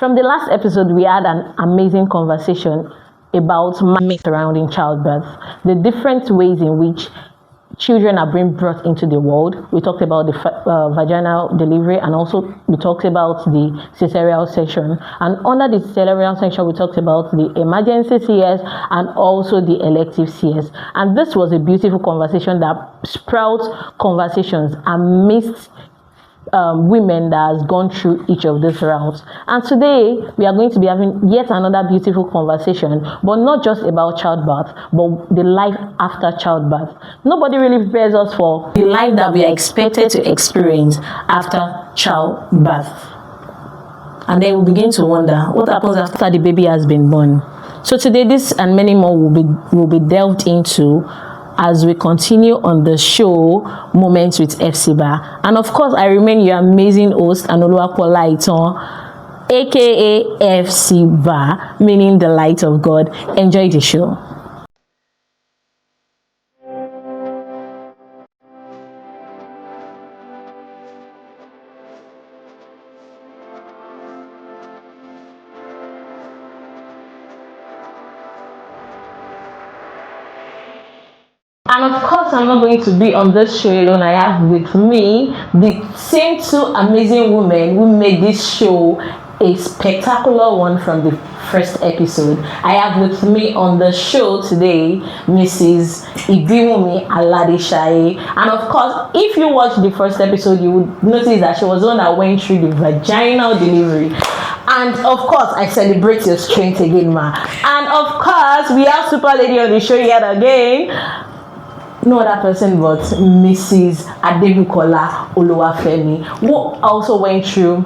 From the last episode, we had an amazing conversation about myths surrounding childbirth, the different ways in which children are being brought into the world. We talked about the vaginal delivery, and also we talked about the cesarean section. And under the cesarean section, we talked about the emergency CS and also the elective CS. And this was a beautiful conversation that sprouts conversations amidst women that has gone through each of these routes. And today we are going to be having yet another beautiful conversation, but not just about childbirth, but the life after childbirth. Nobody really prepares us for the life that we are expected to experience after childbirth. And then we begin to wonder what happens after the baby has been born. So today, this and many more will be delved into as we continue on the show Moments with Hephzibah. And of course, I remain your amazing host, Anoluwapola Iton, aka Hephzibah, meaning the light of God. Enjoy the show. And of course, I'm not going to be on this show alone. I have with me the same two amazing women who made this show a spectacular one from the first episode. I have with me on the show today Mrs. Ibiwumi Aladeshaye. And of course, if you watched the first episode, you would notice that she was the one that went through the vaginal delivery. And of course, I celebrate your strength again, ma. And of course, we have Super Lady on the show yet again. No other person but Mrs. Adebukola Oluwafemi, who also went through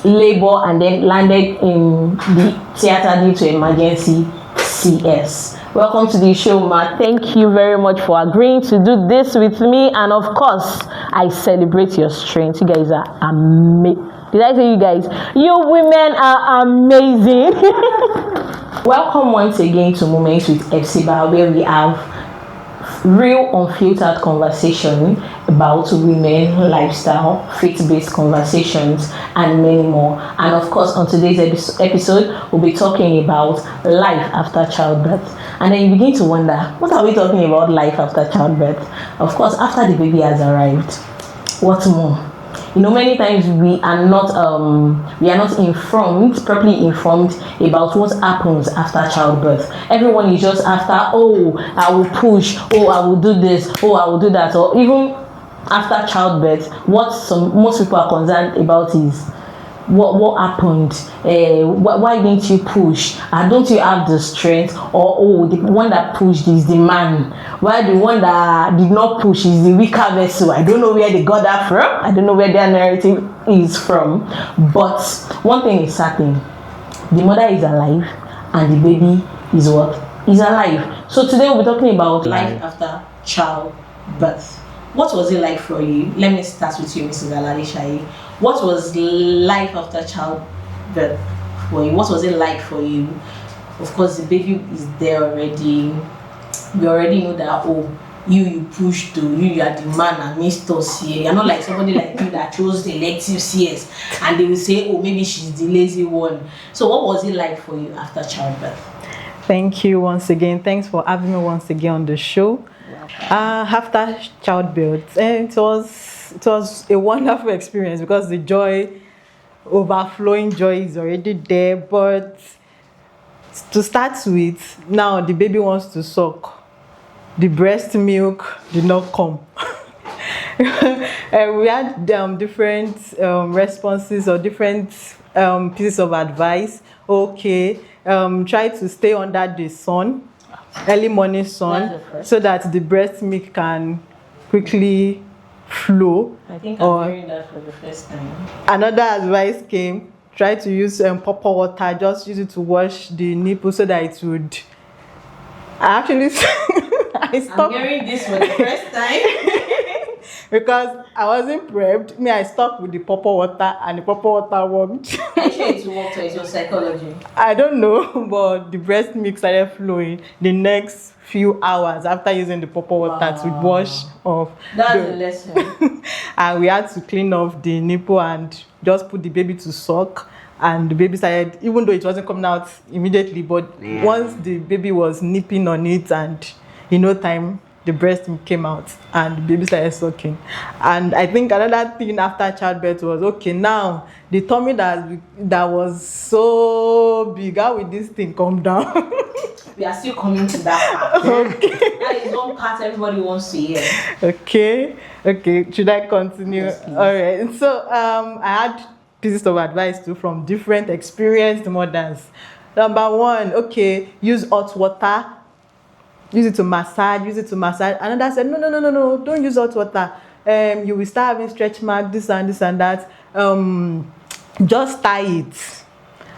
labor and then landed in the theater due to emergency CS. Welcome to the show, ma. Thank you very much for agreeing to do this with me. And of course, I celebrate your strength. You guys are amazing. Did I say you guys? You women are amazing. Welcome once again to Moments with Hephzibah, where we have real unfiltered conversation about women, lifestyle, faith-based conversations, and many more. And of course, on today's episode, we'll be talking about life after childbirth. And then you begin to wonder, what are we talking about life after childbirth? Of course, after the baby has arrived, what more? You know, many times we are not properly informed about what happens after childbirth. Everyone is just after, oh, I will push, oh, I will do this, oh, I will do that. Or even after childbirth, what most people are concerned about is what happened, why didn't you push, don't you have the strength, or oh, the one that pushed is the man, while the one that did not push is the weaker vessel. I don't know where they got that from. I don't know where their narrative is from, but one thing is certain: the mother is alive and the baby is what? Is alive. So today we'll be talking about life after childbirth. What was it like for you? Let me start with you, Mrs. Aladeshaye. What was life after childbirth for you? What was it like for you? Of course, the baby is there already. We already know that, oh, you pushed to, you are the man and missed us here. You're not like somebody like you that chose the elective CS and they will say, oh, maybe she's the lazy one. So what was it like for you after childbirth? Thank you once again. Thanks for having me once again on the show. After childbirth, and it was a wonderful experience because the overflowing joy is already there. But to start with, now the baby wants to suck. The breast milk did not come. We had different responses or different pieces of advice. Okay, try to stay under the sun, early morning sun, so that the breast milk can quickly flow. I think I'm hearing that for the first time. Another advice came: try to use purple water. Just use it to wash the nipple so that it would. I stopped. I'm hearing this for the first time. Because I wasn't prepped. I stuck with the purple water and the purple water worked. Are you sure it worked or it's your psychology? I don't know, but the breast milk started flowing the next few hours after using the purple water to wash off. That's a lesson. And we had to clean off the nipple and just put the baby to suck. and the baby started, even though it wasn't coming out immediately, but once the baby was nipping on it, and in no time the breast came out and the baby started sucking. And I think another thing after childbirth was, okay, now the tummy that was so big, how will this thing come down? We are still coming to that part. Okay. That is one part everybody wants to hear. Okay, should I continue? Yes, please. All right, so I had pieces of advice too from different experienced mothers. Number one, okay, use hot water. Use it to massage. Another said, no, don't use hot water. You will start having stretch marks, this and that. Just tie it.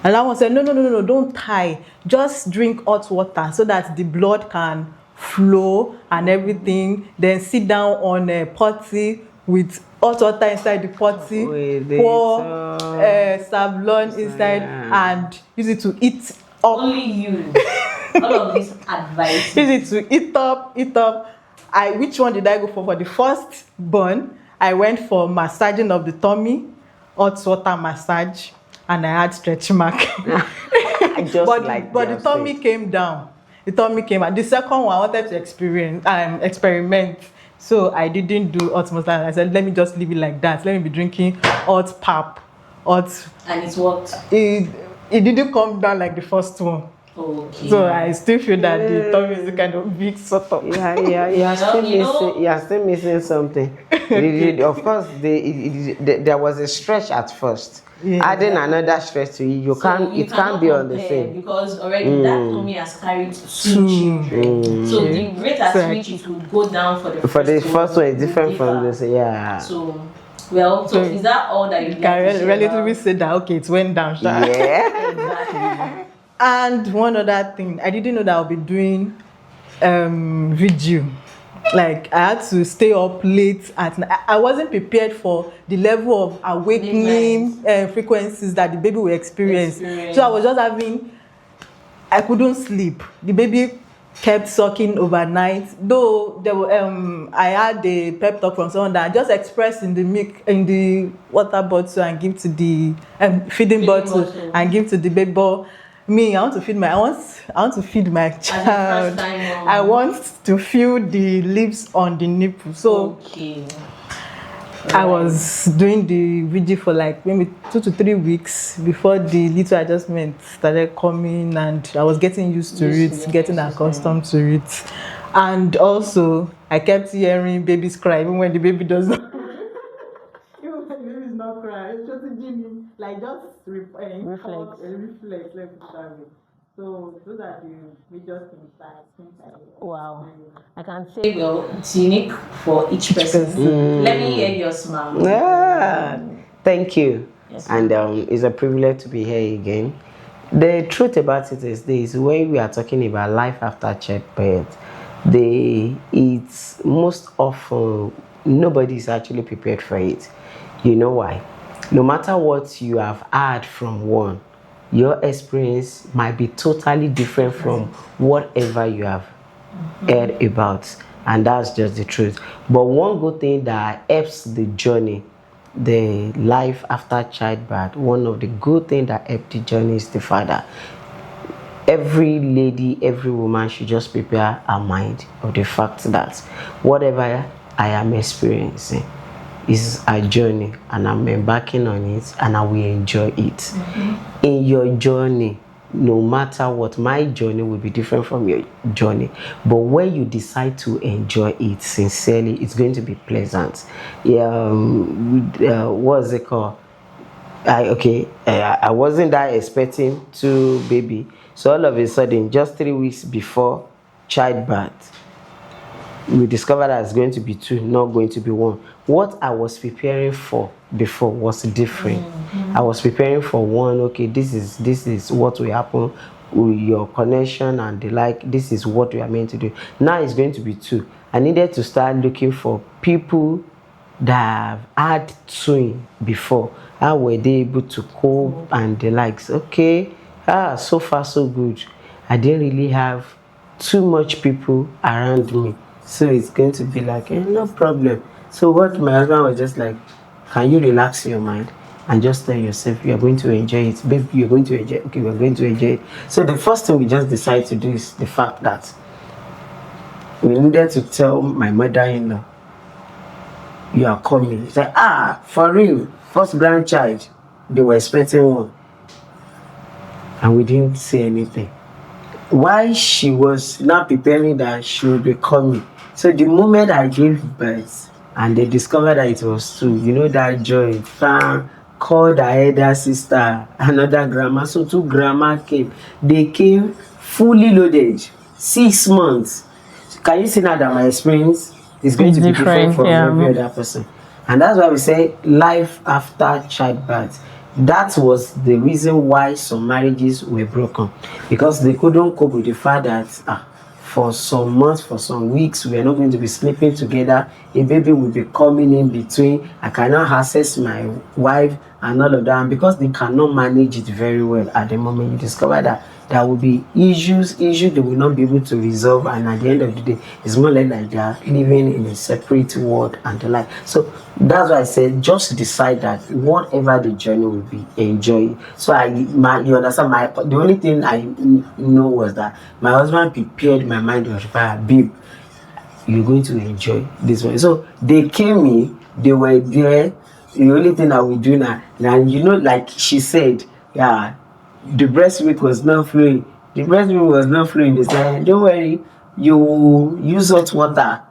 Another one said, no, don't tie. Just drink hot water so that the blood can flow and everything. Then sit down on a potty with hot water inside the potty. Pour Savlon inside and use it to eat up. Only you. All of this advice. Use it to eat up. Which one did I go for? For the first born, I went for massaging of the tummy, hot water massage, and I had stretch mark. But the tummy came down. The tummy came out. The second one I wanted to experiment. So I didn't do hot massage. I said, let me just leave it like that. Let me be drinking hot pap. And it worked. It didn't come down like the first one. Okay. So I still feel that the tummy is kind of big sort of. You are still missing something. Of course, there was a stretch at first. Yeah. Adding another stretch to it, it can't be on the same. Because already that tummy has carried 2 children. So the rate at which it will go down for the first one is different from this. Yeah. So is that all that you can relatively say that? Okay, it went down. Yeah. Exactly. And one other thing, I didn't know that I'll be doing video. Like I had to stay up late at night. I wasn't prepared for the level of awakening frequencies that the baby will experience. So I was just I couldn't sleep. The baby kept sucking overnight. Though there were, I had a pep talk from someone that just expressed in the water bottle and give to the feeding bottle and give to the baby. But me, I want to feed my child. I want to feel the lips on the nipple. So I was doing the video for like maybe 2 to 3 weeks before the little adjustment started coming, and I was getting used to it, getting accustomed to it. And also, I kept hearing babies cry even when the baby does not. Even when the baby is not crying, it's just Jimmy, like just reflex. So those are the major things that I think. Wow. I can say, it's unique for each person. Let me hear your smile. Yeah. Thank you. Yes, and it's a privilege to be here again. The truth about it is this: when we are talking about life after childbirth, it's most often nobody is actually prepared for it. You know why? No matter what you have had from one, your experience might be totally different from whatever you have heard about, and that's just the truth. But one good thing that helps the journey, the life after childbirth, one of the good things that helps the journey is the father. Every lady, every woman should just prepare her mind of the fact that whatever I am experiencing is a journey, and I'm embarking on it, and I will enjoy it. In your journey, no matter what, my journey will be different from your journey, but when you decide to enjoy it sincerely, it's going to be pleasant. What's it called? I wasn't that expecting 2 baby, so all of a sudden, just 3 weeks before childbirth, we discovered that it's going to be 2, not going to be 1. What I was preparing for before was different. I was preparing for 1. Okay, this is what will happen with your connection and the like. This is what we are meant to do. Now it's going to be 2. I needed to start looking for people that have had twin before. How were they able to cope and the likes? Okay, so far so good. I didn't really have too much people around me. So it's going to be like, no problem. So what my husband was just like, can you relax your mind? and just tell yourself you are going to enjoy it. Baby, you're going to enjoy it. Okay, we're going to enjoy it. So the first thing we just decided to do is the fact that we needed to tell my mother-in-law, you are coming. It's like, for real, first grandchild, they were expecting one. And we didn't say anything. While she was now preparing that she would be coming. So the moment I gave birth and they discovered that it was two, you know that joy, fam, called her elder sister, another grandma. So two grandma came. They came fully loaded, 6 months. Can you see now that my experience is going to be different from every other person? And that's why we say life after childbirth. That was the reason why some marriages were broken, because they couldn't cope with the fact that for some months, for some weeks, we are not going to be sleeping together. A baby will be coming in between. I cannot access my wife and all of that. And because they cannot manage it very well at the moment, you discover that there will be issues they will not be able to resolve, and at the end of the day, it's more like they are living in a separate world and the like. So that's why I said just decide that whatever the journey will be, enjoy it. So you understand, the only thing I know was that my husband prepared my mind to babe, you're going to enjoy this one. So they came in, they were there. The only thing I will do now, you know, like she said, the breast milk was not flowing. The breast milk was not flowing. They said, don't worry, you use hot water,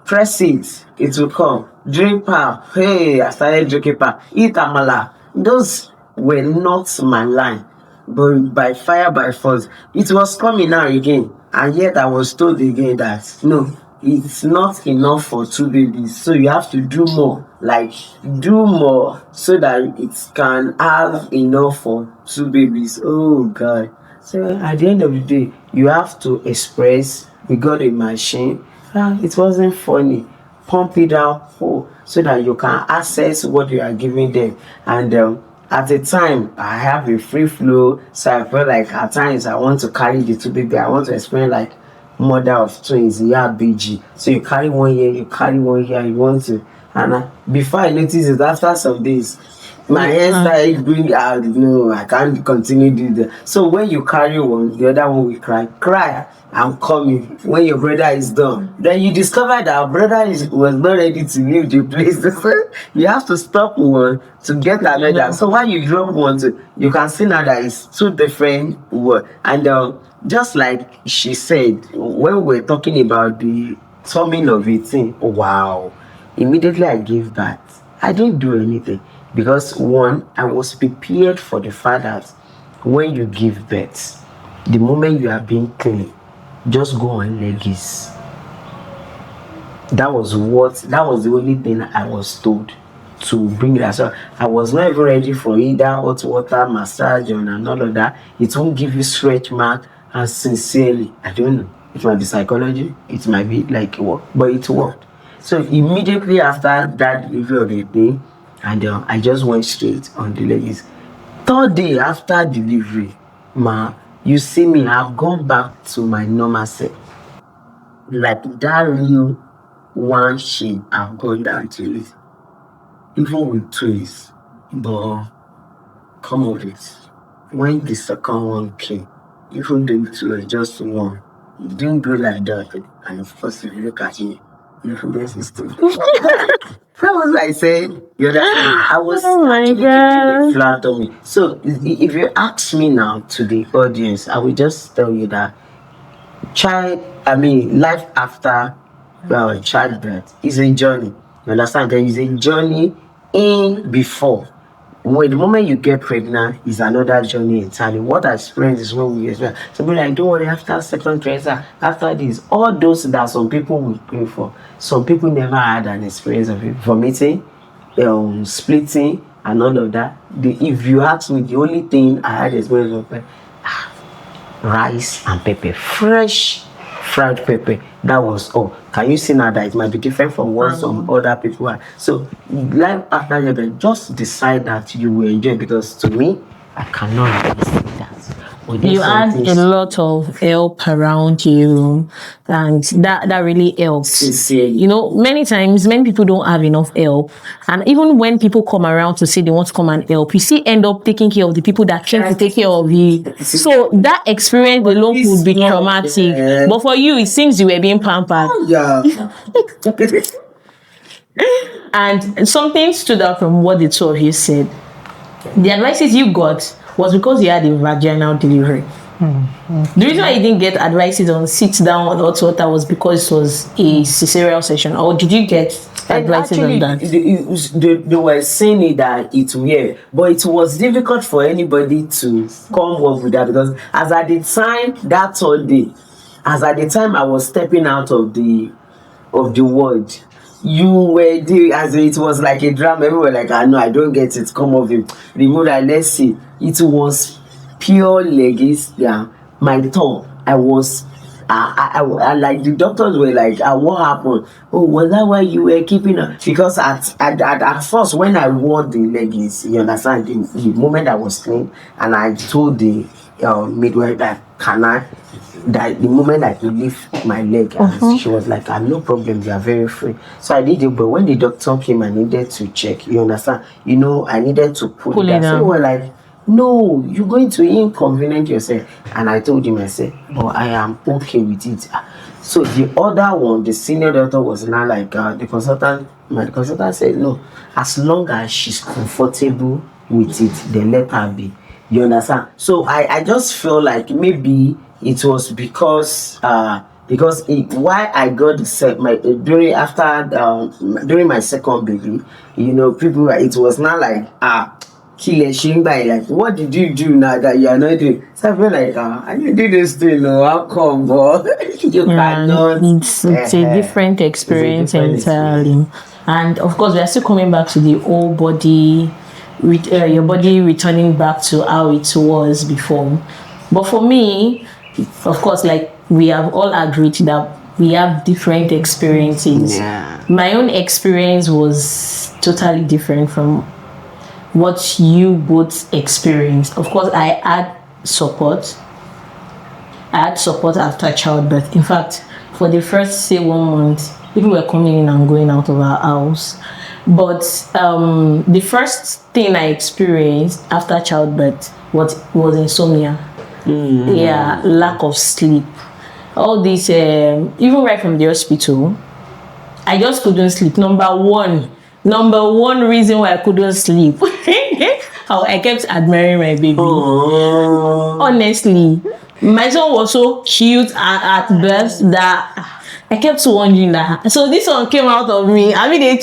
press it, it will come. Drink pap. Hey, I started drinking pap. Eat amala. Those were not my line. But by fire, by force, it was coming now again. And yet I was told again that, no, it's not enough for 2 babies. So you have to do more. Like, do more so that it can have enough for 2 babies. Oh, God. So at the end of the day, you have to express. We got a machine. It wasn't funny. Pump it out so that you can access what you are giving them. And at the time, I have a free flow. So I felt like at times I want to carry the 2 baby. I want to experience like mother of twins, BG. So you carry 1 year, you carry 1 year, you want to. And before I noticed it, after some days, my hair started going out. No, I can't continue doing that. So when you carry one, the other one will cry. I'm coming. When your brother is done, then you discover that our brother was not ready to leave the place. You have to stop one to get another. So when you drop one, you can see now that it's 2 different words. And just like she said, when we were talking about the turning of 18, wow, immediately I gave birth. I didn't do anything because one, I was prepared for the fact that when you give birth, the moment you are being clean, just go on leggies. That was the only thing I was told to bring that. So I was not even ready for either hot water, massage, and all of that. It won't give you stretch mark. And sincerely, I don't know. It might be psychology. It might be like work, but it worked. So immediately after that review of the day, and I just went straight on the leggies. 3rd day after delivery, you see me, I've gone back to my normal self. Like that real one shape, I've gone down to it. Even with twins. But come on it. When the second one came, even though it was just one, it didn't go like that. And of course, if you look at me, your face is still. That was like saying, I was flat on me. So if you ask me now to the audience, I will just tell you that life after childbirth is a journey. You understand? There is a journey in before. When the moment you get pregnant is another journey entirely. What I experienced is when we experience. So be like, don't worry, after second trimester, after this, all those that some people will pray for. Some people never had an experience of it. Vomiting, splitting, and all of that. If you ask me, the only thing I had experience of rice and pepper, fresh fried pepper. That was all. Can you see now that it might be different from what some other people are? So life after childbirth, just decide that you will enjoy, because to me, I cannot really see that. You had a lot of help around you, and that really helps. You know, many times many people don't have enough help, and even when people come around to say they want to come and help, you still end up taking care of the people that came to take care of you. So that experience alone could be traumatic, but for you it seems you were being pampered. Yeah. And something stood out from what the two of you said. The advices you got was because you had a vaginal delivery. The reason why you didn't get advices on sit down or hot water was because it was a cesarean session, or did you get advices on that? They were saying it that it were, but it was difficult for anybody to come up with that, because as at the time that third day, as at the time I was stepping out of the ward, you were there, as it was like a drama. Everyone like, I know, I don't get it, come off him, remove that, let's see. It was pure leggings. Yeah, my tongue, I was I like, the doctors were like, what happened? Oh, was that why you were keeping her? Because at first when I wore the leggings, you understand, the moment I was clean, and I told the midwife that that the moment I could lift my leg, and she was like, no problem, you are very free. So I did it, but when the doctor came, I needed to check, you understand, I needed to pull it down. So we were like, no, you're going to inconvenience yourself. And I told him, I said, I am okay with it. So the other one, the senior doctor, was now like, my consultant said, no, as long as she's comfortable with it, then let her be. You understand? So I just feel like maybe it was because why I got during my second baby, people, it was not like, like, what did you do now that you are not doing? So I feel like, I didn't do this thing, how come, but you cannot. It's a different experience entirely. And of course, we are still coming back to the whole body, your body returning back to how it was before. But for me, of course, like we have all agreed that we have different experiences. Yeah. My own experience was totally different from what you both experienced. Of course, I had support. I had support after childbirth. In fact, for the first 1 month, people were coming in and going out of our house. But the first thing I experienced after childbirth was insomnia. Yeah, lack of sleep. All this, even right from the hospital, I just couldn't sleep. Number one reason why I couldn't sleep, how I kept admiring my baby. Honestly, my son was so cute at birth that I kept wondering that. So this one came out of me. I mean,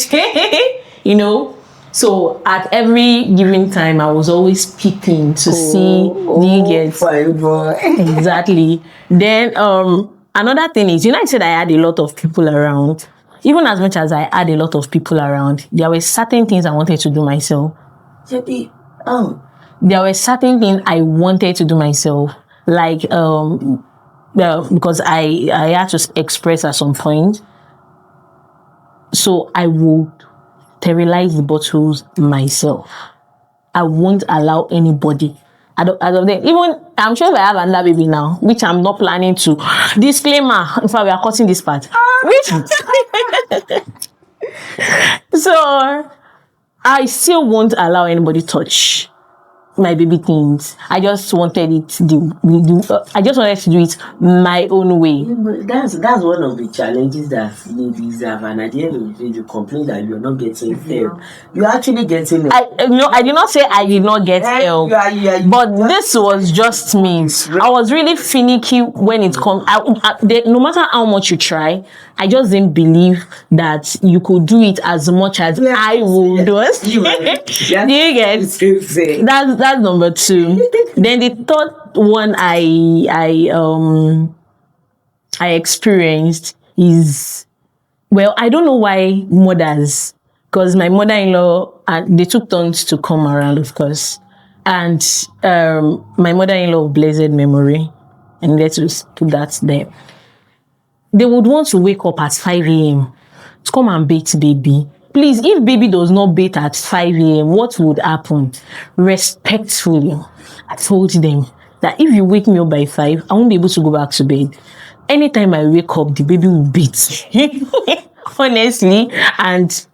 So at every given time, I was always peeking to see the get. Fine boy. Exactly. Then another thing is, I said I had a lot of people around. Even as much as I had a lot of people around, there were certain things I wanted to do myself. There were certain things I wanted to do myself, like because I had to express at some point. So I would sterilize the bottles myself. I won't allow anybody. Even I'm sure if I have another baby now, which I'm not planning to. Disclaimer: in fact, we are cutting this part. So I still won't allow anybody touch my baby things. I just wanted it. I just wanted to do it my own way. That's one of the challenges that ladies have, and at the end of the day, you complain that you're not getting help. You're actually getting help. I did not say I did not get help, but this was just me. I was really finicky when it comes. No matter how much you try, I just didn't believe that you could do it as much as I would. Do you get? That's number 2. Then the third one I experienced is, well, I don't know why mothers, because my mother-in-law, they took turns to come around, of course, and my mother-in-law of blessed memory, and let's just put that there. They would want to wake up at 5 a.m. to come and bathe baby. Please, if baby does not bathe at 5 a.m., what would happen? Respectfully, I told them, that if you wake me up by 5, I won't be able to go back to bed. Anytime I wake up, the baby will beat. Honestly, and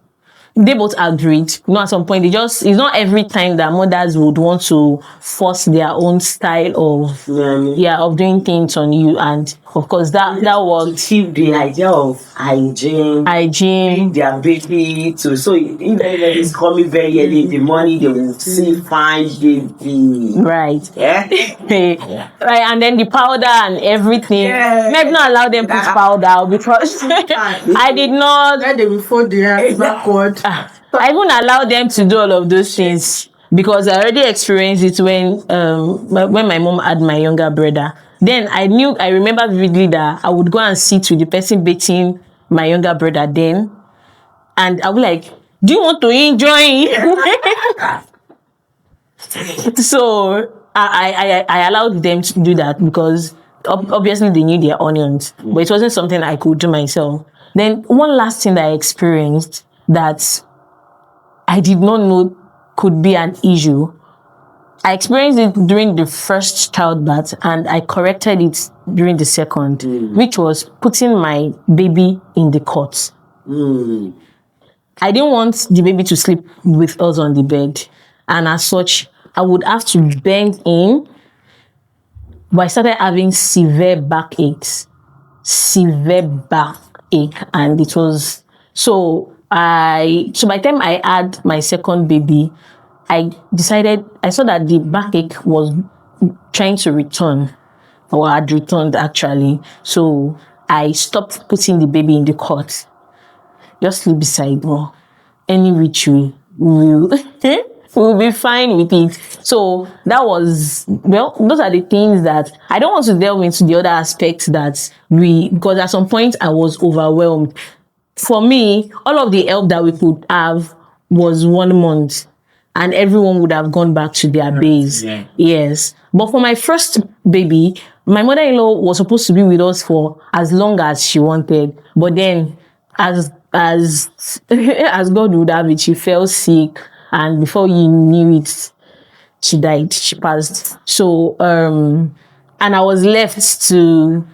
they both agreed. At some point, it's not every time that mothers would want to force their own style of of doing things on you, and of course that worked. Keep the idea of hygiene their baby to, so if anybody is coming very early in the morning, they will see fine baby. Right. Yeah. Right, and then the powder and everything. Yeah. Maybe not allow them put powder because I did not. Before they are backward. I even allowed them to do all of those things because I already experienced it when my mom had my younger brother. Then I remember vividly that I would go and sit with the person beating my younger brother then, and I would like, do you want to enjoy it? So I allowed them to do that because obviously they knew their onions, but it wasn't something I could do myself. Then one last thing that I experienced that I did not know could be an issue. I experienced it during the first childbirth and I corrected it during the second, which was putting my baby in the cot. I didn't want the baby to sleep with us on the bed, and as such, I would have to bend in, but I started having severe backache, and it was so by the time I had my second baby, I saw that the backache was trying to return, or had returned actually. So I stopped putting the baby in the cot. Just sleep beside me. Any ritual will be fine with it. So that was, those are the things that I don't want to delve into the other aspects because at some point I was overwhelmed. For me, all of the help that we could have was 1 month, and everyone would have gone back to their base. Yeah. Yes. But for my first baby, my mother-in-law was supposed to be with us for as long as she wanted. But then, as God would have it, she fell sick, and before you knew it, she died. She passed. So, and I was left to.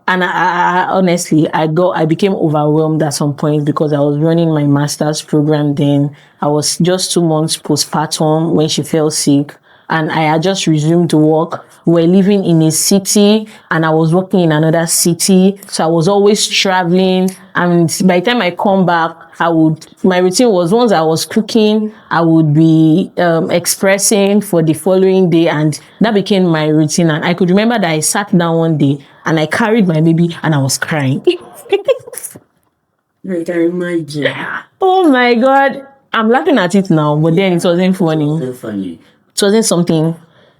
And I honestly, I became overwhelmed at some point because I was running my master's program then. I was just 2 months postpartum when she fell sick, and I had just resumed to work. We're living in a city and I was working in another city. So I was always traveling. And by the time I come back, my routine was, once I was cooking, I would be expressing for the following day. And that became my routine. And I could remember that I sat down one day and I carried my baby and I was crying. I can imagine. Oh my God. I'm laughing at it now, but then it wasn't funny. It wasn't something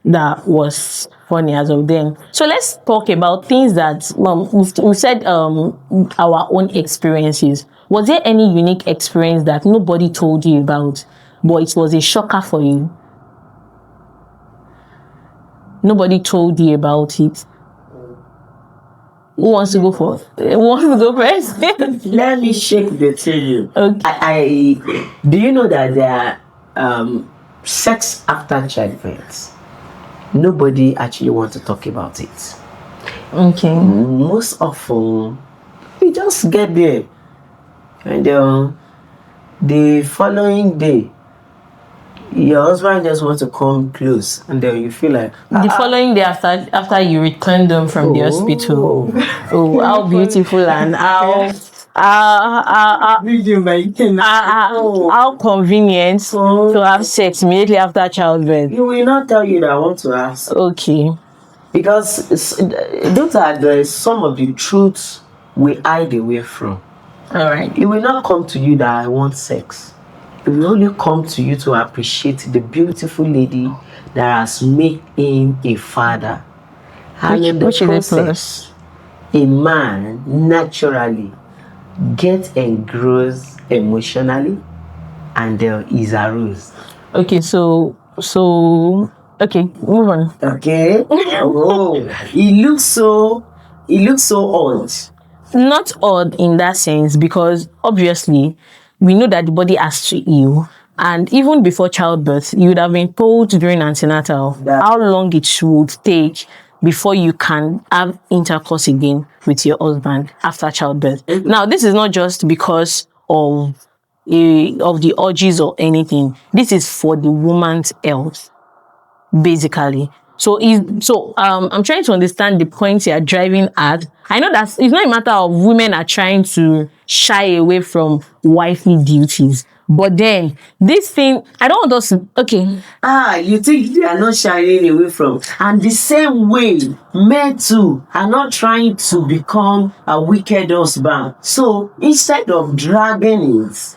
that was funny as of then. So let's talk about things that we said our own experiences. Was there any unique experience that nobody told you about, but it was a shocker for you? Nobody told you about it. Who wants to go first? Let me shake the table. Okay. Do you know that there are sex after childbirth? Nobody actually wants to talk about it. Okay. Most often, we just get there, and the following day, your husband just wants to come close, and then you feel like the following day after you returned them from the hospital. Oh, how beautiful and how convenient to have sex immediately after childbirth. He will not tell you that I want to ask. Okay. Because those are some of the truths we hide away from. All right. It will not come to you that I want sex. It will only come to you to appreciate the beautiful lady that has made him a father. And in the process, a man naturally gets engrossed emotionally and is aroused. Okay, so okay, move on. Okay. Oh, it looks so odd. Not odd in that sense, because obviously we know that the body has to heal, And even before childbirth, you would have been told during antenatal how long it would take before you can have intercourse again with your husband after childbirth. Now, this is not just because of the urges or anything. This is for the woman's health, basically. I'm trying to understand the point you are driving at. I know that it's not a matter of women are trying to shy away from wifely duties, but then this thing, I don't want us to, okay. You think they are not shying away from? And the same way, men too are not trying to become a wicked husband. So instead of dragging it,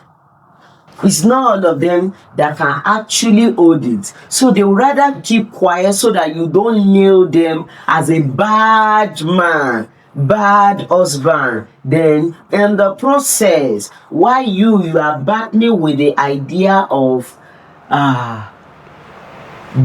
it's not all of them that can actually hold it. So they would rather keep quiet so that you don't nail them as a bad man, bad husband. Then in the process, while you are battling with the idea of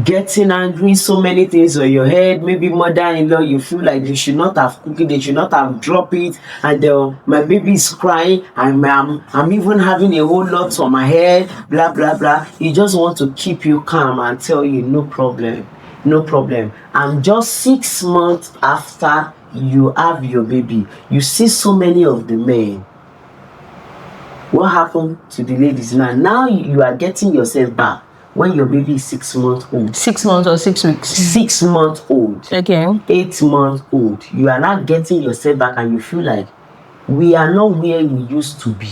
getting angry, so many things on your head, maybe mother-in-law, you feel like they should not have cooked it, they should not have dropped it, and my baby is crying, and I'm even having a whole lot on my head, blah blah blah. He just want to keep you calm and tell you no problem. And just 6 months after you have your baby, you see so many of the men. What happened to the ladies now you are getting yourself back when your baby is 6 months old. 6 months or 6 weeks? 6 months old. Okay. 8 months old. You are not getting yourself back and you feel like we are not where we used to be.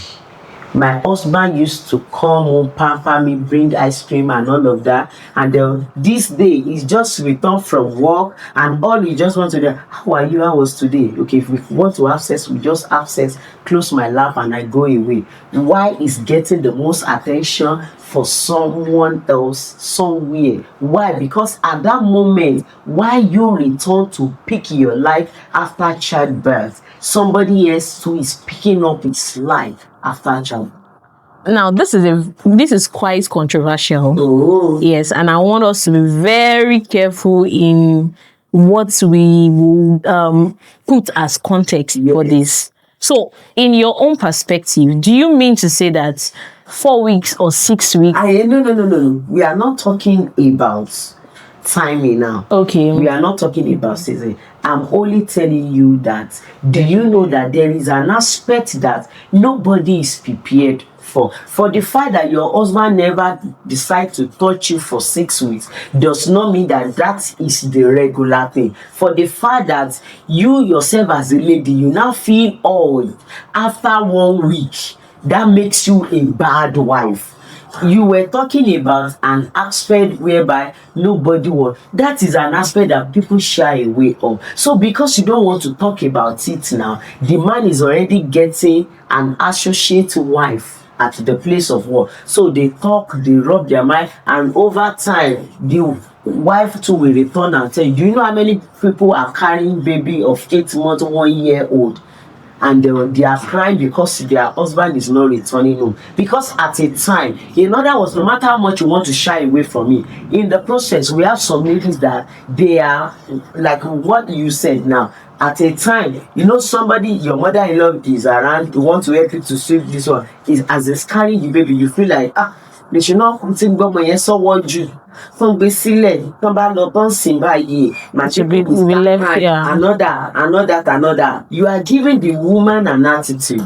My husband used to come home, pamper me, bring ice cream and all of that. And this day, he's just returned from work and all he just wants to do, how are you? How was today? Okay, if we want to have sex, we just have sex, close my lap and I go away. Why is getting the most attention for someone else somewhere? Why? Because at that moment, while you return to pick your life after childbirth, somebody else too is picking up his life after childbirth. Now, this is quite controversial. Oh. Yes, and I want us to be very careful in what we will put as context for this. So, in your own perspective, do you mean to say that 4 weeks or 6 weeks? No. We are not talking about timing now. Okay. We are not talking about season. I'm only telling you that, do you know that there is an aspect that nobody is prepared for the fact that your husband never decides to touch you for 6 weeks does not mean that that is the regular thing. For the fact that you yourself as a lady, you now feel old after 1 week, that makes you a bad wife. You were talking about an aspect whereby nobody was. That is an aspect that people shy away of. So because you don't want to talk about it now, the man is already getting an associate wife at the place of work. So they talk, they rub their mind, and over time, the wife too will return and tell you, do you know how many people are carrying baby of 8 months, 1 year old? And they are crying because their husband is not returning home. Because at a time, in other words, no matter how much you want to shy away from me, in the process, we have some ladies that they are, like what you said now, at a time, you know, somebody, your mother-in-law is around, you want to help you to save this one, is as it's carrying the baby, you feel like, they should not continue going, yes, so what you from basically come back up on Simba ye, we left here. Another. You are giving the woman an attitude.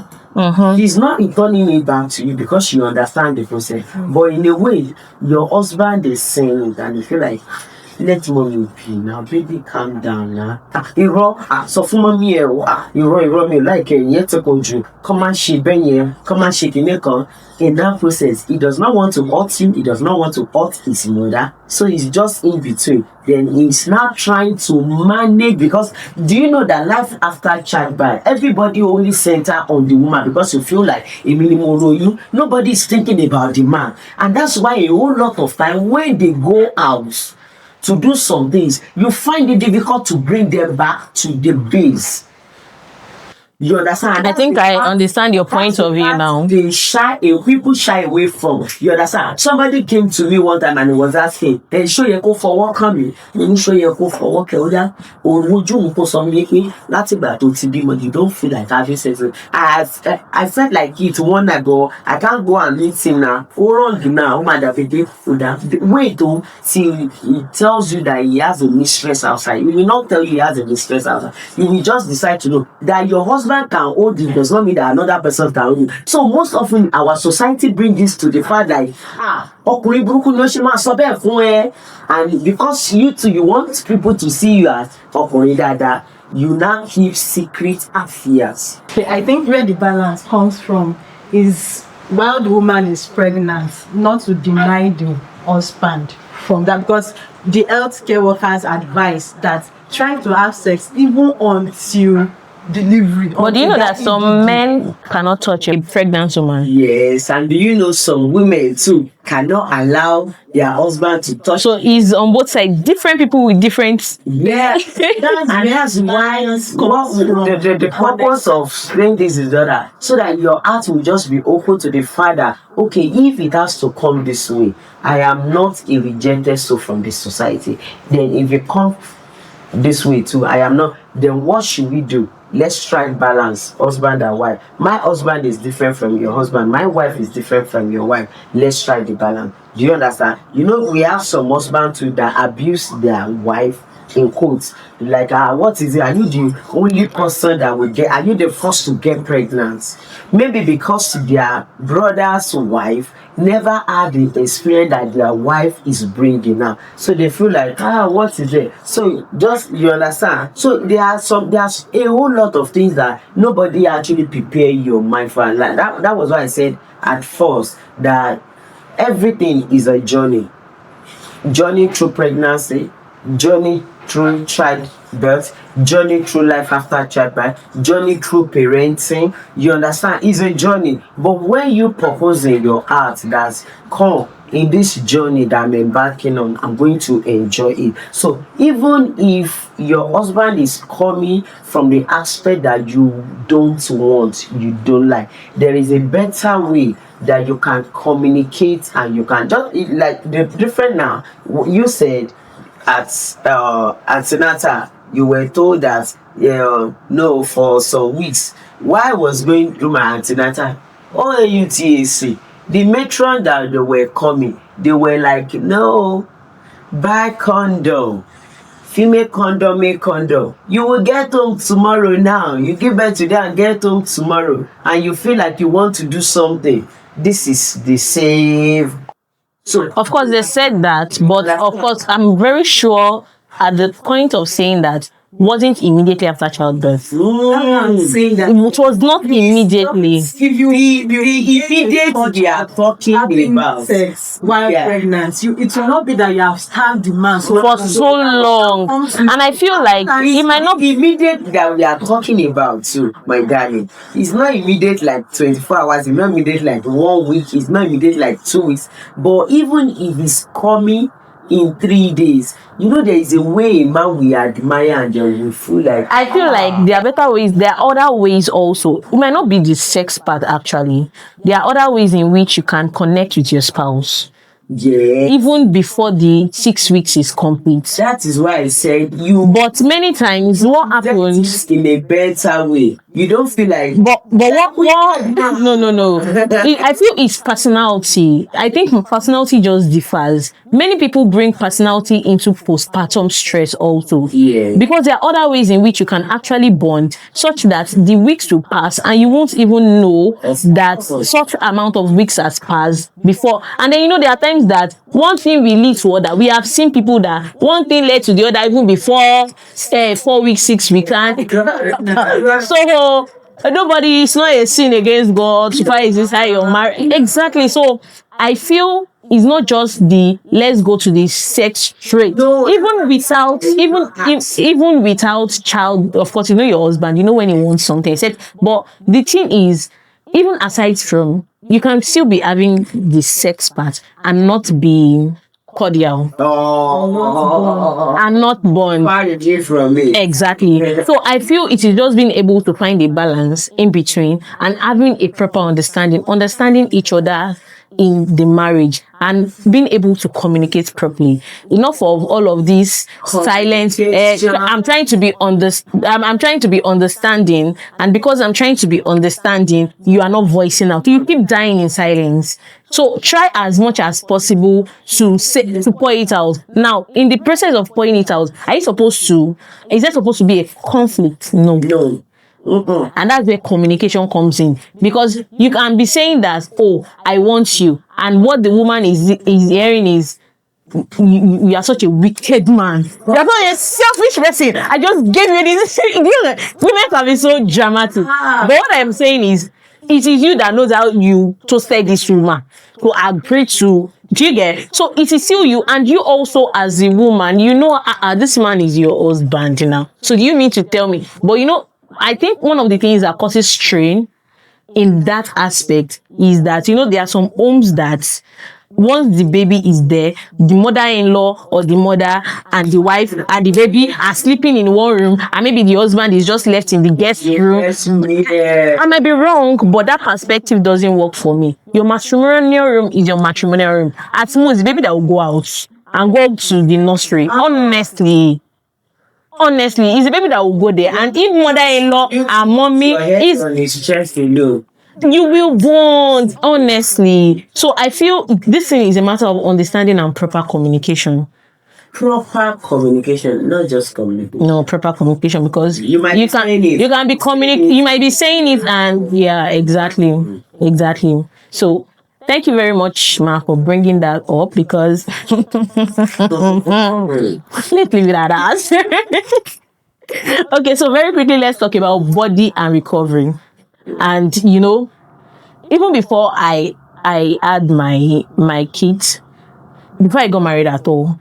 He's not returning it back to you because you understand the process. But in a way, your husband is saying it and you feel like, let mommy be now, baby, calm down now. So for mommy, you like a yet to go to come and shake Benny, come and shake in that process. He does not want to hurt you, he does not want to hurt his mother, so he's just in between. Then he's now trying to manage, because do you know that life after childbirth, everybody only center on the woman because you feel like a minimum you, nobody is thinking about the man. And that's why a whole lot of time when they go out to do some things, you find it difficult to bring them back to the base. You understand? I think I understand your point of view now. People shy away from. You understand? Somebody came to me one time and he was asking, "Hey, show you go for work coming? You show you go for work? Or would you put some me? That's about to be but you don't feel like having sex." I felt like it one night ago. I can't go and meet him now. How long now? Wait till he tells you that he has a mistress outside. He will not tell you he has a mistress outside. You will just decide to know that your husband can hold you does not mean that another person can hold you. So most often our society brings this to the fact that ọkùnrin burúkú ló ṣe máa sọ bẹ́ẹ̀ fún ẹ, and because you want people to see you as ọkùnrin dáadáa, you now keep secret affairs. I think where the balance comes from is while the woman is pregnant, not to deny the husband from that, because the healthcare workers advise that trying to have sex even until delivery. But do you know that some men cannot touch a pregnant woman? Yes, and do you know some women too cannot allow their husband to touch? So it's on both sides, different people with different. Yeah, that's why the purpose of saying this is that so that your heart will just be open to the Father. Okay, if it has to come this way, I am not a rejected soul from this society. Then if it comes this way too, I am not. Then what should we do? Let's strike balance, husband and wife. My husband is different from your husband. My wife is different from your wife. Let's strike the balance. Do you understand? You know, we have some husbands too that abuse their wife, in quotes. Like, what is it? Are you the only person that will get? Are you the first to get pregnant? Maybe because their brother's wife never had the experience that their wife is bringing now, so they feel like what is it? So just, you understand? So there's a whole lot of things that nobody actually prepare your mind for. Like that was why I said at first that everything is a journey through pregnancy, journey through childbirth, journey through life after childbirth, journey through parenting. You understand? It's a journey. But when you propose in your heart that come in this journey that I'm embarking on, I'm going to enjoy it. So even if your husband is coming from the aspect that you don't want, you don't like, there is a better way that you can communicate, and you can just like the different. Now you said at antenatal you were told that no, for some weeks while I was going through my antenatal OAUTAC, the matron that they were coming, they were like, no, buy condom, female condom, male condom, you will get home tomorrow. Now you give birth today and get home tomorrow, and you feel like you want to do something. This is the same. So of course they said that, but of course I'm very sure at the point of saying that wasn't immediately after childbirth. I'm saying that it was not immediately. If you immediate they are talking about sex while pregnant, it will not be that you have starved the man for so long, and I feel like it might not be immediate that we are talking about too, my darling. It's not immediate like 24 hours, it's not immediate like 1 week, it's not immediate like 2 weeks. But even if it's coming in 3 days, you know, there is a way a man we admire and then we feel like. I feel like there are better ways. There are other ways also. It might not be the sex part actually. There are other ways in which you can connect with your spouse. Yeah. Even before the 6 weeks is complete. That is why I said you. But many times, what happens in a better way? You don't feel like. But what? No. I feel it's personality. I think personality just differs. Many people bring personality into postpartum stress also. Yeah. Because there are other ways in which you can actually bond, such that the weeks will pass and you won't even know that such amount of weeks has passed before. And then there are times that one thing will lead to other. We have seen people that one thing led to the other even before 4 weeks, 6 weeks. And so nobody, it's not a sin against God to fight inside your marriage. Exactly. So I feel it's not just the let's go to the sex straight. No, even without child, of course, your husband, when he wants something. But the thing is, even aside from, you can still be having the sex part and not be cordial Oh, and not bond. far away from me. Exactly. So I feel it is just being able to find a balance in between and having a proper understanding each other in the marriage and being able to communicate properly. Enough of all of this silence. I'm trying to be I'm trying to be understanding, and because I'm trying to be understanding, you are not voicing out. You keep dying in silence. So try as much as possible to pour it out. Now, in the process of pouring it out, is there supposed to be a conflict? No. No. And that's where communication comes in, because you can be saying that, oh, I want you, and what the woman is hearing is, you are such a wicked man. You are not a selfish person. I just gave you this. Women can be so dramatic. But what I'm saying is, it is you that knows how you toasted this woman to agree to. Do you get? So it is still you, and you also as a woman, you know, this man is your husband, you know. So you need to tell me. But you know, I think one of the things that causes strain in that aspect is that, you know, there are some homes that once the baby is there, the mother-in-law or the mother and the wife and the baby are sleeping in one room, and maybe the husband is just left in the guest room. I might be wrong, but that perspective doesn't work for me. Your matrimonial room is your matrimonial room. At most, the baby that will go out and go to the nursery. Honestly, it's the baby that will go there. And if mother-in-law and mommy is on his chest, you will bond, honestly. So I feel this thing is a matter of understanding and proper communication. Proper communication, not just communication. No, proper communication, because you might be saying it. You can be you might be saying it, and yeah, exactly. So thank you very much, Ma, for bringing that up, because let's leave it at that. Okay, so very quickly, let's talk about body and recovery. And you know, even before I had my kids, before I got married at all,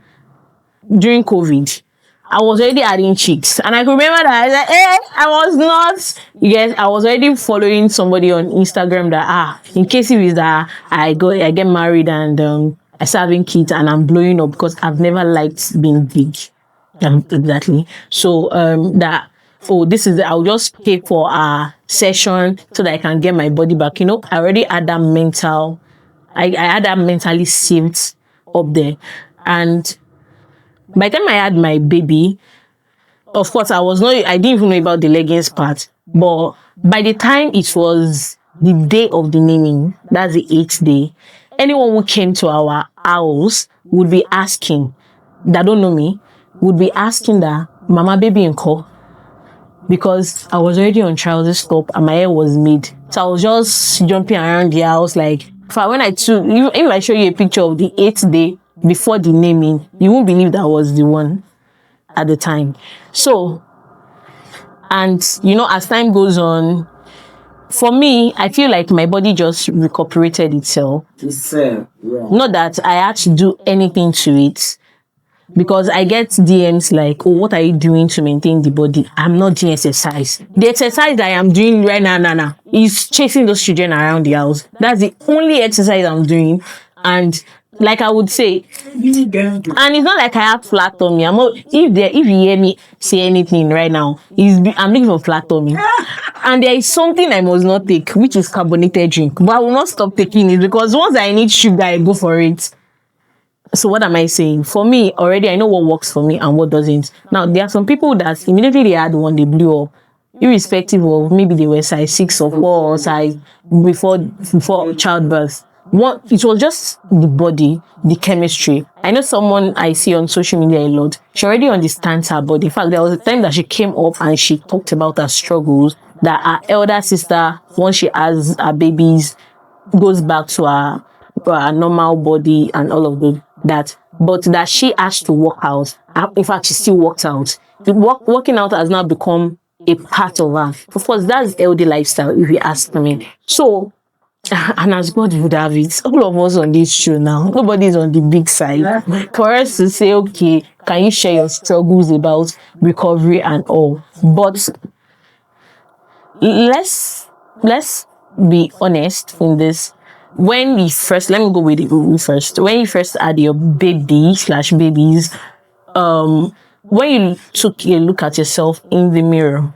during COVID, I was already adding chicks, and I could remember that I was not. Yes, I was already following somebody on Instagram that in case it is that I get married and I start having kids and I'm blowing up, because I've never liked being big. Exactly. So I'll just pay for a session so that I can get my body back. You know, I already had that I had that mentally saved up there, and by the time I had my baby, of course, I didn't even know about the leggings part. But by the time it was the day of the naming, that's the 8th day, anyone who came to our house would be asking, that don't know me, would be asking that, Mama, baby in call. Because I was already on trousers top and my hair was made. So I was just jumping around the house like, if I show you a picture of the 8th day, before the naming, you won't believe that was the one at the time. So, and you know, as time goes on, for me, I feel like my body just recuperated itself. Not that I had to do anything to it, because I get DMs like, oh, what are you doing to maintain the body? I'm not doing exercise. The exercise that I am doing right now is chasing those children around the house. That's the only exercise I'm doing. And like I would say, and it's not like I have flat tummy. If you hear me say anything right now, I'm looking for flat tummy. And there is something I must not take, which is carbonated drink. But I will not stop taking it, because once I need sugar, I go for it. So what am I saying? For me, already I know what works for me and what doesn't. Now, there are some people that immediately they had one, they blew up, irrespective of maybe they were size 6 or 4 or size before childbirth. It was just the body, the chemistry. I know someone I see on social media a lot. She already understands her body. In fact, there was a time that she came up and she talked about her struggles, that her elder sister, once she has her babies, goes back to her normal body and all of that. But that she has to work out. In fact, she still works out. Working out has now become a part of her. Of course, that's healthy lifestyle, if you ask me. So, and as God would have it, all of us on this show now, nobody's on the big side. For us to say, okay, can you share your struggles about recovery and all? But let's be honest in this. when you first, let me go with it first. When you first had your baby/babies, when you took a look at yourself in the mirror,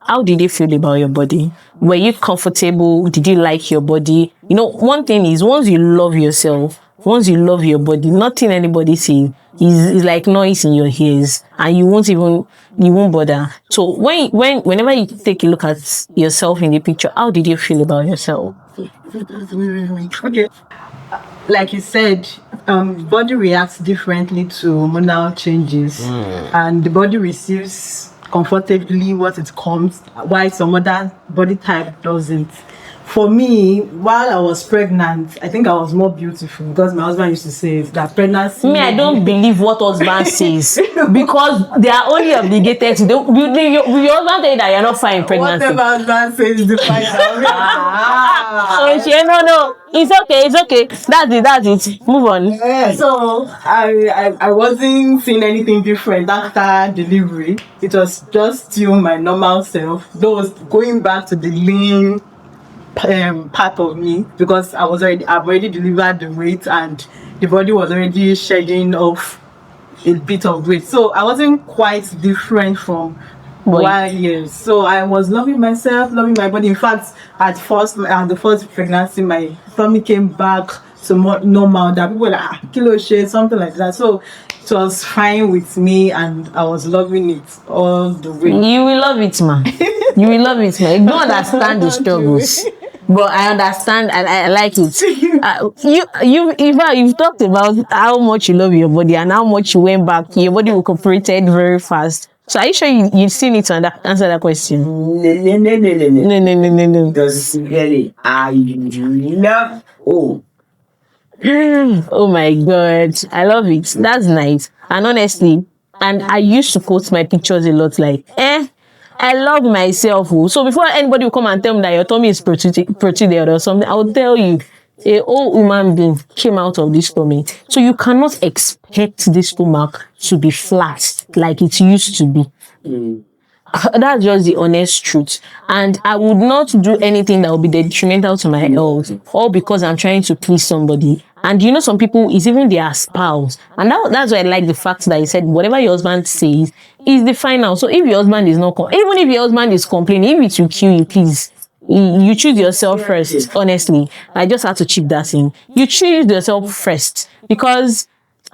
how did you feel about your body? Were you comfortable? Did you like your body? You know, one thing is, once you love yourself, once you love your body, nothing anybody says is like noise in your ears, and you won't bother. So whenever you take a look at yourself in the picture, how did you feel about yourself? Okay. Like you said, body reacts differently to hormonal changes, and the body receives comfortably what it comes, while some other body type doesn't. For me, while I was pregnant, I think I was more beautiful, because my husband used to say that pregnancy. Me, I don't believe what husband says, because they are only obligated to. Your husband tell you that you're not fine in pregnancy. Whatever husband says is the final. No, it's okay. That's it. Move on. Yeah, so I wasn't seeing anything different after delivery. It was just still my normal self. Though I was going back to the lean part of me, because I've already delivered the weight, and the body was already shedding off a bit of weight. So I wasn't quite different from years. So I was loving myself, loving my body. In fact, at the first pregnancy, my tummy came back to more normal. That people were like kilo shade, something like that. So it was fine with me, and I was loving it all the way. You will love it, man. You will love it, man. You don't understand the struggles, but I understand, and I like it. You've talked about how much you love your body and how much you went back. Your body recuperated very fast. So are you sure you still need to answer that question? No. Because really, I love. Oh my God, I love it. That's nice. And honestly, and I used to post my pictures a lot, like, I love myself. So before anybody will come and tell me that your tummy is protruded or something, I will tell you, a whole human being came out of this tummy. So you cannot expect this stomach to be flat like it used to be. That's just the honest truth. And I would not do anything that would be detrimental to my health, all because I'm trying to please somebody. And you know, some people, it's even their spouse. And that's why I like the fact that you said whatever your husband says is the final. So if your husband is not, even if your husband is complaining, if it will kill you, please, you choose yourself first. Honestly, I just had to chip that in. You choose yourself first, because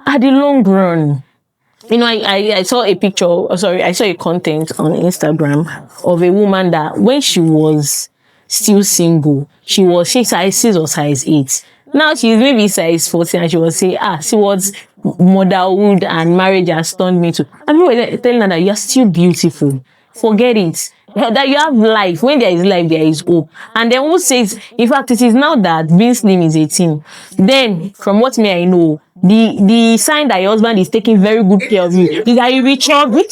at the long run, you know, I saw a picture, I saw a content on Instagram of a woman that when she was still single, she size 6 or size 8. Now she's maybe size 14, and she was saying, see what motherhood and marriage has turned me to. And people were telling her that you're still beautiful. Forget it. That you have life. When there is life, there is hope. And then who says, in fact, it is now that being slim is 18. Then, from what I know, the sign that your husband is taking very good care of you is that you'll be chubby.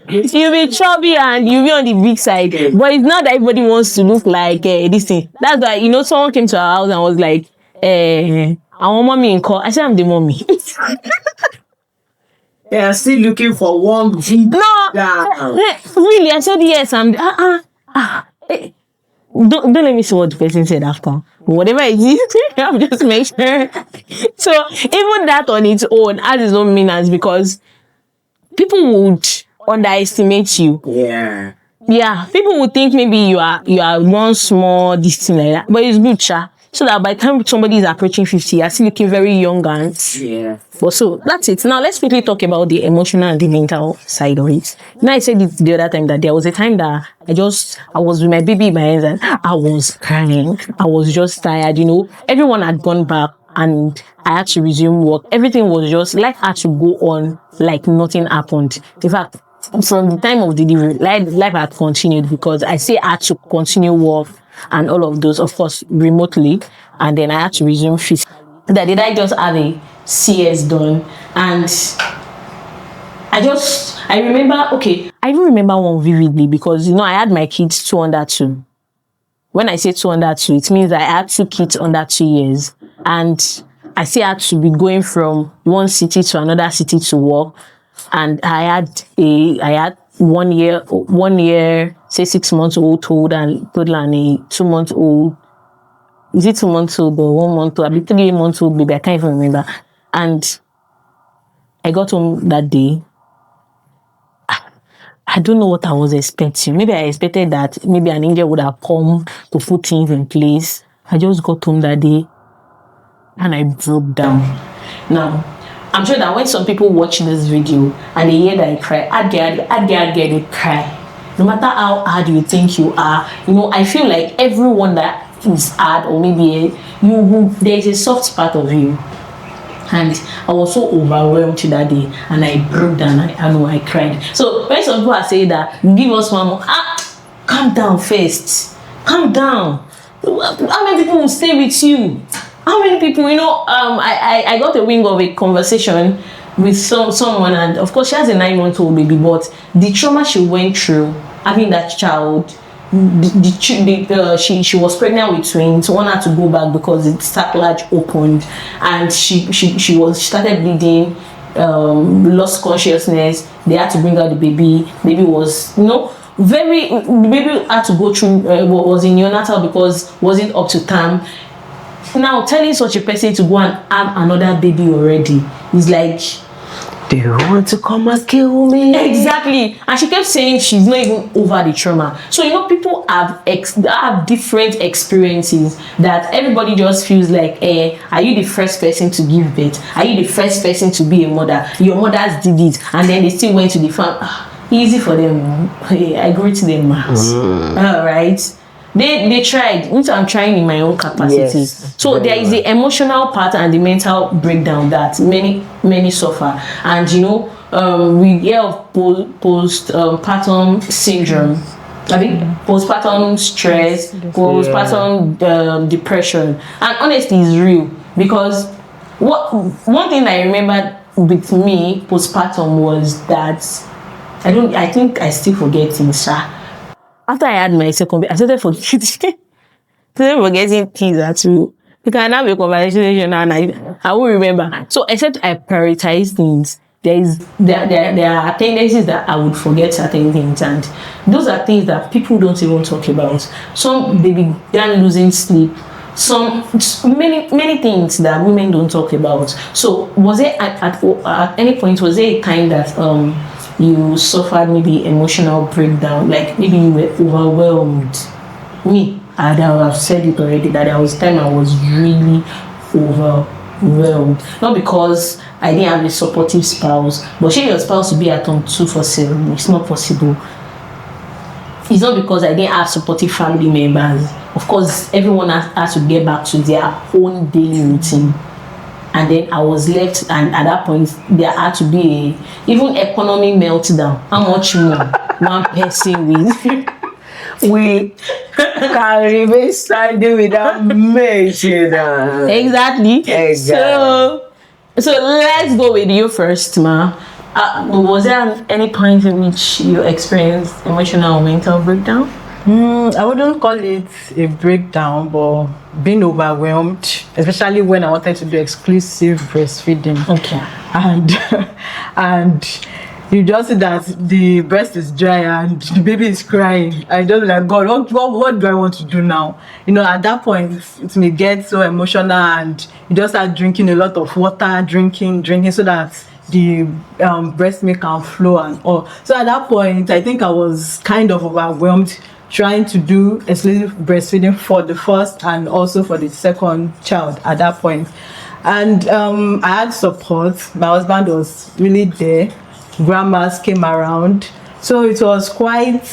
You'll be chubby and you'll be on the big side. But it's not that everybody wants to look like this thing. That's why, you know, someone came to our house and was like, I want mommy in call. I said, I'm the mommy. They are still looking for one. No, really, I said yes. I'm. Don't let me see what the person said after. Whatever it is, I'm just make sure. So even that on its own has its own meanings, because people would underestimate you. Yeah. People would think maybe you are one small this thing like that, but it's good, so that by the time somebody is approaching 50, you're still looking very young and But so that's it. Now let's quickly talk about the emotional and the mental side of it. Now I said it the other time that there was a time that I was with my baby in my hands and I was crying. I was just tired, you know. Everyone had gone back and I had to resume work. Everything was just like I had to go on like nothing happened. In fact, from the time of delivery, life had continued, because I say I had to continue work and all of those, of course, remotely, and then I had to resume physically. That did I just have a CS done, and I even remember one vividly, because you know I had my kids 2 under 2. When I say 2 under 2, it means I had 2 kids under 2 years, and I still had to be going from one city to another city to work, and I had 1 year, say 6 months old toddler and a 2-month old is it 2 months old or 1 month old? I mean 3 months old baby. I can't even remember. And I got home that day. I don't know what I was expecting. Maybe I expected that maybe an angel would have come to put things in place. I just got home that day and I broke down. Now, I'm sure that when some people watch this video and they hear that I cry, I get cry. No matter how hard you think you are, I feel like everyone that is hard, or maybe there's a soft part of you. And I was so overwhelmed that day, and I broke down. I cried. So when some people are saying that, give us one more, calm down first. Calm down. How many people will stay with you? How many people, I got a wing of a conversation with someone, and of course she has a 9-month-old baby, but the trauma she went through having that child, she was pregnant with twins. One had to go back because the sacrilege opened, and she started bleeding, lost consciousness. They had to bring out the baby. Baby was the baby had to go through was in neonatal because wasn't up to term. Now telling such a person to go and have another baby already is like, do you want to come and kill me? Exactly. And she kept saying she's not even over the trauma. So people have different experiences that everybody just feels like, are you the first person to give birth? Are you the first person to be a mother? Your mothers did it, and then they still went to the farm. Easy for them. I greet them. All right. They tried, which I'm trying in my own capacity. Yes, so there is the emotional part and the mental breakdown that many suffer. And we hear of postpartum syndrome. I think postpartum stress, postpartum depression. And honestly, it's real, because one thing I remember with me postpartum was that I think I still forget things. After I had my second baby, I started forgetting things that too. You can have a conversation and I won't remember. So except I prioritize things, there are tendencies that I would forget certain things, and those are things that people don't even talk about. Some they began losing sleep. Many things that women don't talk about. So was it at any point, was there a time that you suffered maybe emotional breakdown, like maybe you were overwhelmed? Me, I've said it already, that there was a time I was really overwhelmed. Not because I didn't have a supportive spouse, but share your spouse to be at home 247. It's not possible. It's not because I didn't have supportive family members. Of course, everyone has to get back to their own daily routine. And then I was left, and at that point, there had to be even economic meltdown. How much more one person with? We can remain standing without maintenance. Exactly. So let's go with you first, ma. Was there any point in which you experienced emotional or mental breakdown? I wouldn't call it a breakdown, but being overwhelmed, especially when I wanted to do exclusive breastfeeding. Okay. And you just see that the breast is dry and the baby is crying. I just like, God, what do I want to do now? At that point, it may get so emotional, and you just start drinking a lot of water, drinking, so that the breast milk can flow and all. So at that point, I think I was kind of overwhelmed, trying to do exclusive breastfeeding for the first and also for the second child at that point. And I had support. My husband was really there. Grandmas came around. So it was quite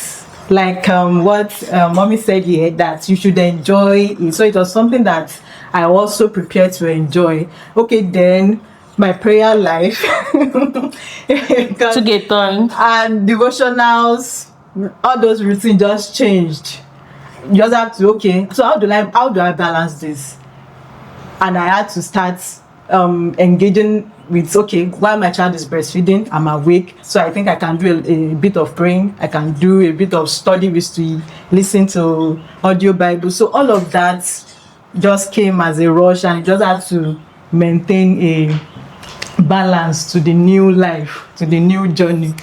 like what mommy said here, that you should enjoy it. So it was something that I also prepared to enjoy. Okay, then my prayer life to get on, and devotionals, all those routines just changed. You just have to, okay, so how do I balance this? And I had to start engaging with, okay, while my child is breastfeeding, I'm awake, so I think I can do a bit of praying, I can do a bit of study, with to listen to audio Bible. So all of that just came as a rush, and I just had to maintain a balance to the new life, to the new journey.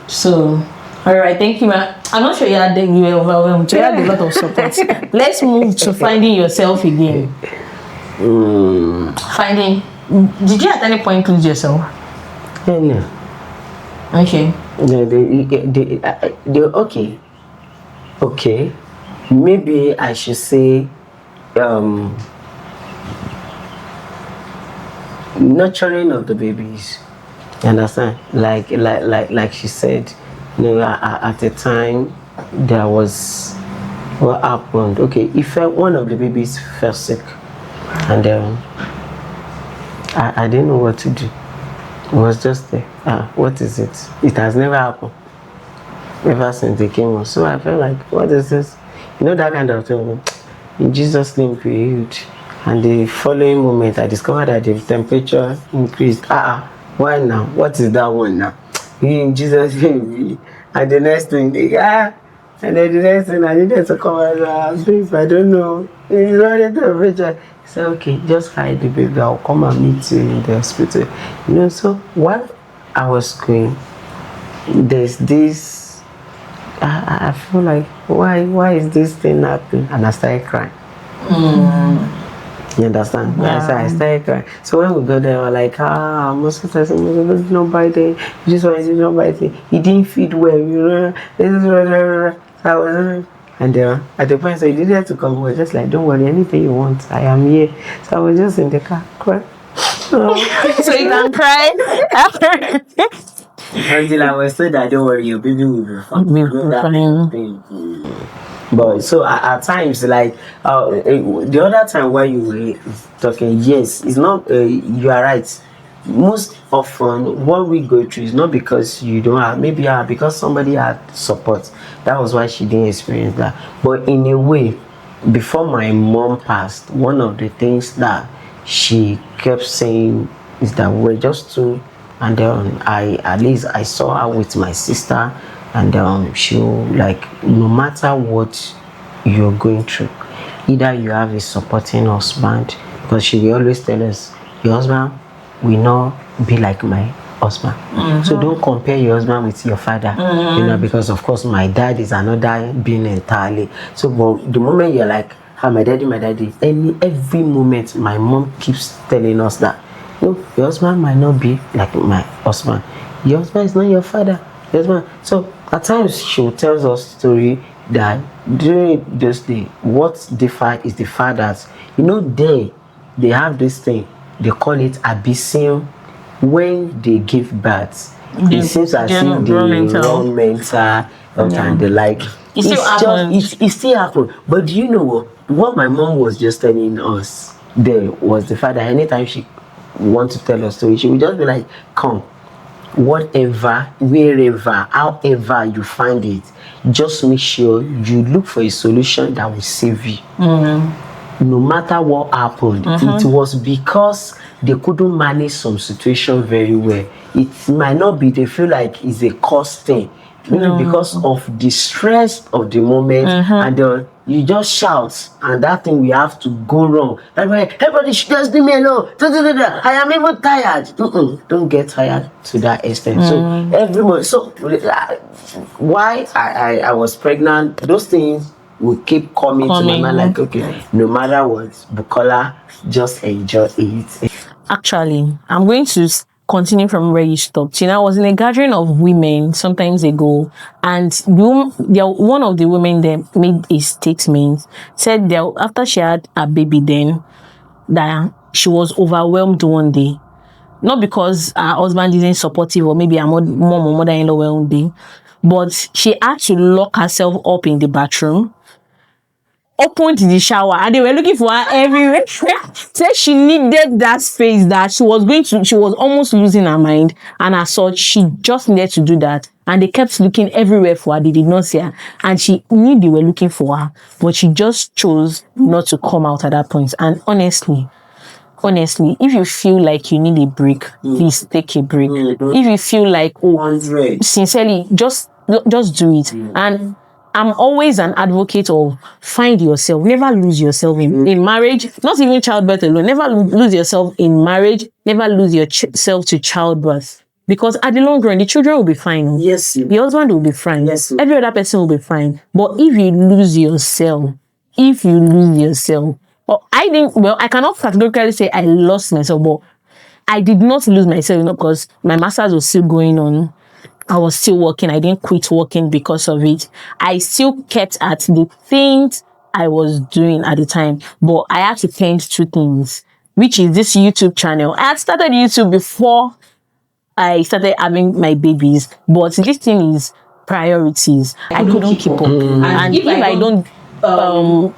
So All right, thank you, ma'am. I'm not sure you were overwhelmed. You had a lot of support. Let's move to finding yourself again. Finding. Did you at any point lose yourself? No. Okay. No, they okay. Okay. Maybe I should say nurturing of the babies. You understand? Like she said, at the time there was what happened. Okay, if one of the babies fell sick, and I didn't know what to do. It was just there. What is it? It has never happened ever since they came on. So I felt like, what is this? That kind of thing. In Jesus' name, be healed. And the following moment, I discovered that the temperature increased. Why now? What is that one now? In Jesus' name. And the next thing, and then the next thing, I needed to come and please, I don't know. It's not the temperature. So okay, just hide the baby. I'll come and meet you in the hospital. So while I was going, there's this. I feel like why is this thing happening? And I started crying. You understand? Yeah. I started crying. So when we got there, we were like, most of the time, he's not biting. This one is not biting. He didn't feed well, I was, and at the point, so he didn't have to come. We were just like, don't worry, anything you want, I am here. So I was just in the car crying. So you can cry. Until I was told that don't worry, your baby will be fine. But so at times, like the other time when you were talking, yes, it's not. You are right. Most often, what we go through is not because you don't have, maybe because somebody had support. That was why she didn't experience that. But in a way, before my mom passed, one of the things that she kept saying is that we're just two, and then I saw her with my sister, and she like, no matter what you're going through, either you have a supporting husband, because she will always tell us, your husband will not be like my husband. So don't compare your husband with your father, because of course my dad is another being entirely. So but the moment you're like, my daddy, every moment my mom keeps telling us that, your husband might not be like my husband. Your husband is not your father. Your husband. So at times she will tell us story that during this day, what differ is the fathers. They have this thing, they call it abyssing. When they give birth, it seems as if they run mental and the like. It still happens. But do you know what my mom was just telling us there was the fact that anytime she wants to tell a story, she would just be like, come, whatever, wherever, however you find it, just make sure you look for a solution that will save you. No matter what happened, it was because they couldn't manage some situation very well. It might not be, they feel like it's a cost thing. Because of the stress of the moment, and you just shout, and that thing will have to go wrong. That's why everybody should just leave me alone. I am even tired. Don't get tired to that extent. So every month, so why I was pregnant, those things will keep coming to my mind, like, okay, no matter what, Bukola, just enjoy it. Actually, I'm going to continue from where you stopped. I was in a gathering of women sometimes ago, and one of the women there made a statement, said that after she had a baby then, that she was overwhelmed one day. Not because her husband isn't supportive, or maybe her mom or mother-in-law were one day, but she had to lock herself up in the bathroom, opened the shower, and they were looking for her everywhere. Said she needed that space, that she was almost losing her mind, and as such, she just needed to do that. And they kept looking everywhere for her. They did not see her, and she knew they were looking for her, but she just chose not to come out at that point. And honestly, if you feel like you need a break, please take a break. If you feel like, sincerely, just do it. And I'm always an advocate of find yourself. Never lose yourself in marriage, not even childbirth alone. Never lose yourself in marriage. Never lose yourself to childbirth. Because at the long run, the children will be fine. Yes. The husband will be fine. Yes. Every other person will be fine. But if you lose yourself, or I cannot categorically say I lost myself, but I did not lose myself, because my master's was still going on. I was still working. I didn't quit working because of it. I still kept at the things I was doing at the time, but I had to change two things, which is this YouTube channel. I had started YouTube before I started having my babies, but this thing is priorities. I couldn't keep up. And if I don't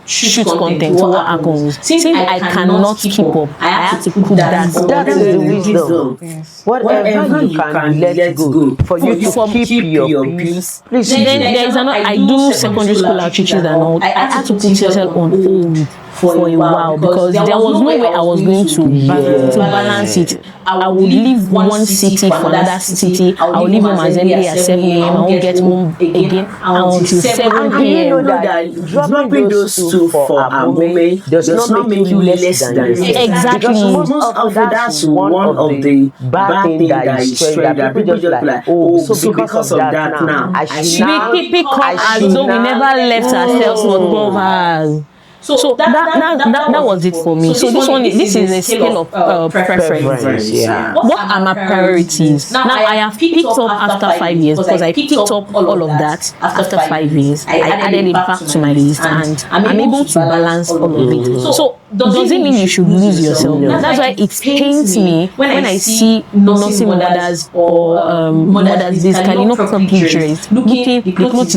shoot content, what happens? Since I cannot keep up, I have to put that. That is the wisdom. Yes. Whatever you can let go for you to keep your peace. Please. Then there is another. I do secondary school outreaches and all. I had to put yourself on hold for a while because there was no way I was going to balance it. I would leave one city for another city. I would leave home as early as 7 a.m. I won't get home again until 7 p.m. You know that dropping those two for a moment does not make you less than exactly. Because most of that's one of the bad things that is trend that people just like, so because of that now I should pick up as though we never left ourselves for 12 hours. So that was it for me. So this is a scale of preference. Yeah. What are my priorities? Now I have picked up after 5 years because I picked up all of that after 5 years. I added it back to my list and I'm able to balance all of it. So does it mean you should lose yourself? That's why it pains me when I see nursing mothers or mothers basically not properly dressed, looking the clothes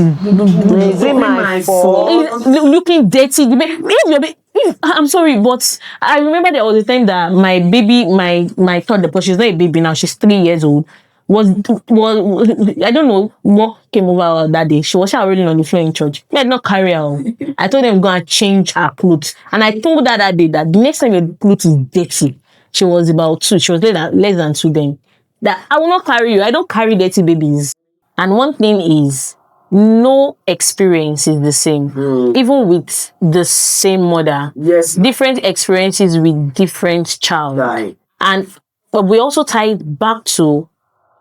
looking dirty. I'm sorry, but I remember there was a time that my baby, my third, but she's not a baby now, she's 3 years old, was I don't know what came over her that day. She was already on the floor in church. I did not carry her. I told them go and change her clothes. And I told her that day that the next time your clothes is dirty, she was about 2, she was less than 2 then, that I will not carry you. I don't carry dirty babies. And one thing is, no experience is the same, even with the same mother. Yes, different experiences with different child. Right. But we also tie it back to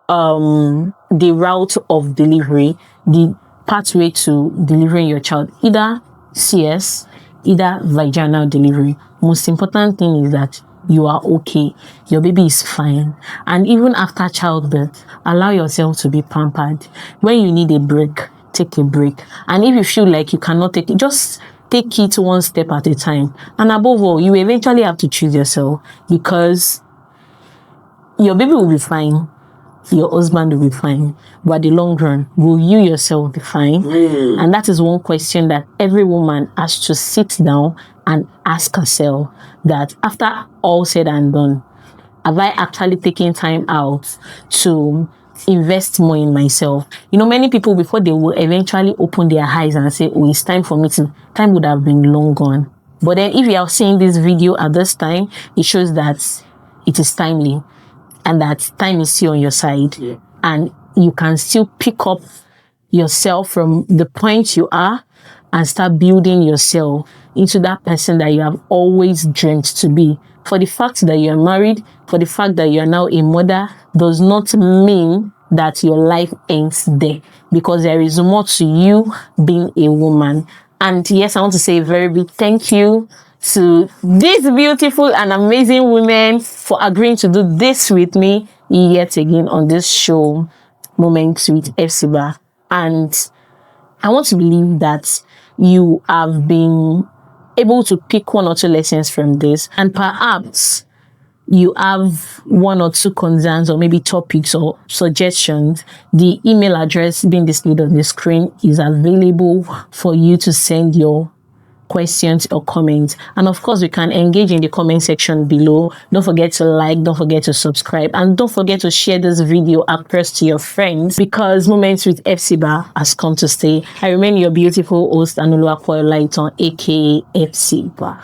the route of delivery, the pathway to delivering your child, either CS, either vaginal delivery. Most important thing is that you are okay, your baby is fine, and even after childbirth, allow yourself to be pampered. When you need a break, take a break, and if you feel like you cannot take it, just take it one step at a time. And above all, you eventually have to choose yourself, because your baby will be fine, your husband will be fine, but at the long run, will you yourself be fine? And that is one question that every woman has to sit down and ask herself, that after all said and done, have I actually taken time out to invest more in myself? Many people, before they will eventually open their eyes and say, oh, it's time for me to, time would have been long gone. But then if you are seeing this video at this time, it shows that it is timely and that time is still on your side. Yeah. And you can still pick up yourself from the point you are and start building yourself into that person that you have always dreamt to be. For the fact that you are married, for the fact that you are now a mother, does not mean that your life ends there, because there is more to you being a woman. And yes, I want to say a very big thank you to these beautiful and amazing women for agreeing to do this with me yet again on this show, Moments with Hephzibah. And I want to believe that you have been able to pick 1 or 2 lessons from this, and perhaps you have 1 or 2 concerns or maybe topics or suggestions. The email address being displayed on the screen is available for you to send your questions or comments. And of course, you can engage in the comment section below. Don't forget to like, don't forget to subscribe, and don't forget to share this video across to your friends, because Moments with Hephzibah has come to stay. I remain your beautiful host, Anuluakwa Lighton, aka Hephzibah.